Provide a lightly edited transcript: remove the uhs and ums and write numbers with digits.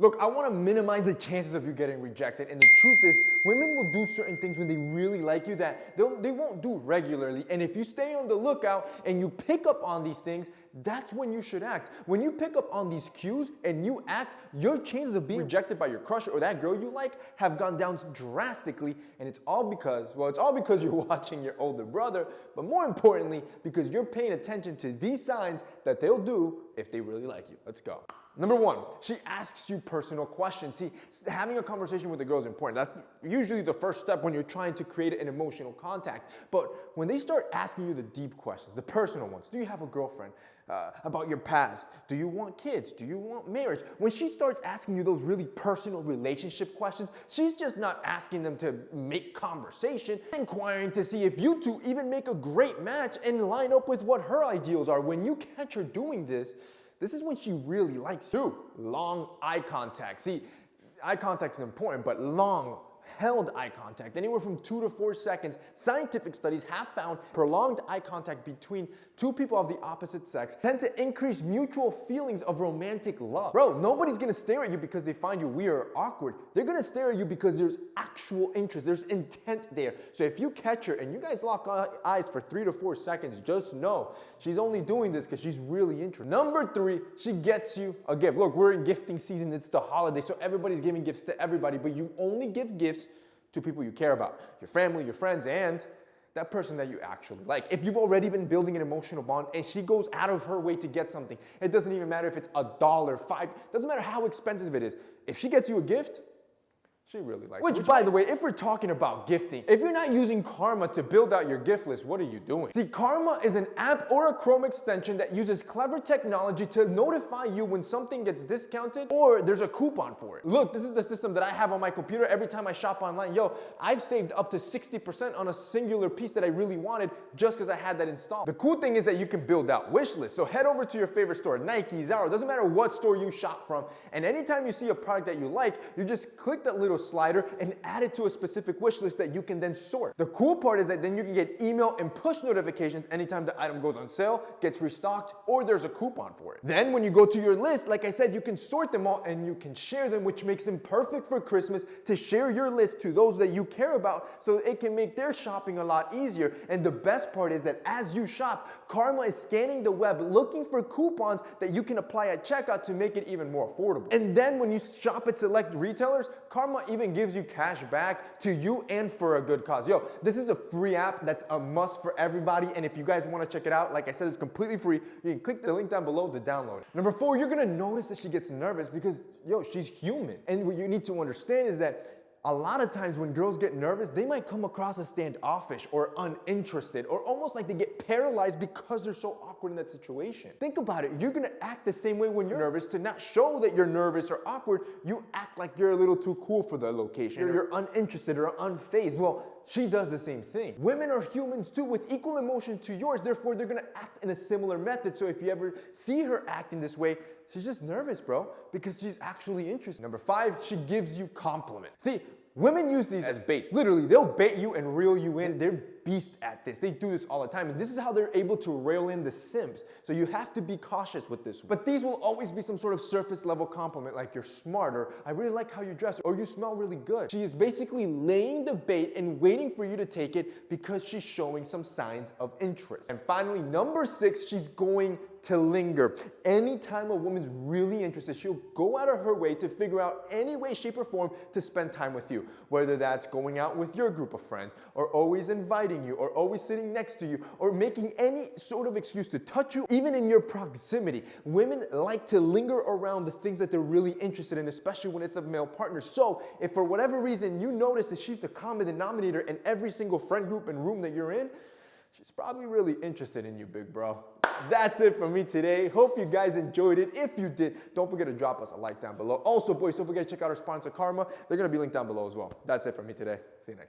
Look, I want to minimize the chances of you getting rejected, and the truth is, women will do certain things when they really like you that they won't do regularly, and if you stay on the lookout and you pick up on these things, that's when you should act. When you pick up on these cues and you act, your chances of being rejected by your crush or that girl you like have gone down drastically, and it's all because you're watching your older brother, but more importantly, because you're paying attention to these signs that they'll do if they really like you. Let's go. Number one, she asks you personal questions. See, having a conversation with a girl is important. That's usually the first step when you're trying to create an emotional contact. But when they start asking you the deep questions, the personal ones, do you have a girlfriend? About your past? Do you want kids? Do you want marriage? When she starts asking you those really personal relationship questions, she's just not asking them to make conversation, inquiring to see if you two even make a great match and line up with what her ideals are. When you catch her doing this is when she really likes you. 2, long eye contact. See, eye contact is important, but long held eye contact, anywhere from 2 to 4 seconds. Scientific studies have found prolonged eye contact between two people of the opposite sex tend to increase mutual feelings of romantic love. Bro, nobody's gonna stare at you because they find you weird or awkward. They're gonna stare at you because there's actual interest, there's intent there. So if you catch her and you guys lock eyes for 3 to 4 seconds, just know she's only doing this because she's really interested. Number 3, she gets you a gift. Look, we're in gifting season, it's the holiday, so everybody's giving gifts to everybody, but you only give gifts to people you care about, your family, your friends, and that person that you actually like. If you've already been building an emotional bond and she goes out of her way to get something, it doesn't even matter if it's $1, $5, doesn't matter how expensive it is. If she gets you a gift, she really likes it. Which, by the way, if we're talking about gifting, if you're not using Karma to build out your gift list, what are you doing? See, Karma is an app or a Chrome extension that uses clever technology to notify you when something gets discounted or there's a coupon for it. Look, this is the system that I have on my computer every time I shop online. Yo, I've saved up to 60% on a singular piece that I really wanted just because I had that installed. The cool thing is that you can build out wish lists. So head over to your favorite store, Nike, Zara, doesn't matter what store you shop from, and anytime you see a product that you like, you just click that little slider and add it to a specific wish list that you can then sort. The cool part is that then you can get email and push notifications anytime the item goes on sale, gets restocked, or there's a coupon for it. Then when you go to your list, like I said, you can sort them all and you can share them, which makes them perfect for Christmas to share your list to those that you care about so it can make their shopping a lot easier. And the best part is that as you shop, Karma is scanning the web looking for coupons that you can apply at checkout to make it even more affordable. And then when you shop at select retailers, Karma even gives you cash back to you and for a good cause. Yo, this is a free app that's a must for everybody, and if you guys want to check it out, like I said, it's completely free. You can click the link down below to download it. Number 4, you're gonna notice that she gets nervous because, yo, she's human. And what you need to understand is that a lot of times when girls get nervous, they might come across as standoffish or uninterested or almost like they get paralyzed because they're so awkward in that situation. Think about it. You're gonna act the same way when you're nervous. To not show that you're nervous or awkward, you act like you're a little too cool for the location. You're uninterested or unfazed. Well, she does the same thing. Women are humans too with equal emotion to yours. Therefore, they're gonna act in a similar method. So if you ever see her acting this way, she's just nervous, bro, because she's actually interested. Number 5, she gives you compliments. See, women use these as baits. Literally, they'll bait you and reel you in. They're beasts at this. They do this all the time. And this is how they're able to rail in the simps. So you have to be cautious with this. But these will always be some sort of surface level compliment like you're smart or I really like how you dress or you smell really good. She is basically laying the bait and waiting for you to take it because she's showing some signs of interest. And finally, number 6, she's going to linger. Anytime a woman's really interested, she'll go out of her way to figure out any way, shape, or form to spend time with you. Whether that's going out with your group of friends, or always inviting you, or always sitting next to you, or making any sort of excuse to touch you, even in your proximity. Women like to linger around the things that they're really interested in, especially when it's a male partner. So if for whatever reason you notice that she's the common denominator in every single friend group and room that you're in, she's probably really interested in you, big bro. That's it for me today. Hope you guys enjoyed it. If you did, don't forget to drop us a like down below. Also, boys, don't forget to check out our sponsor, Karma. They're going to be linked down below as well. That's it for me today. See you next time.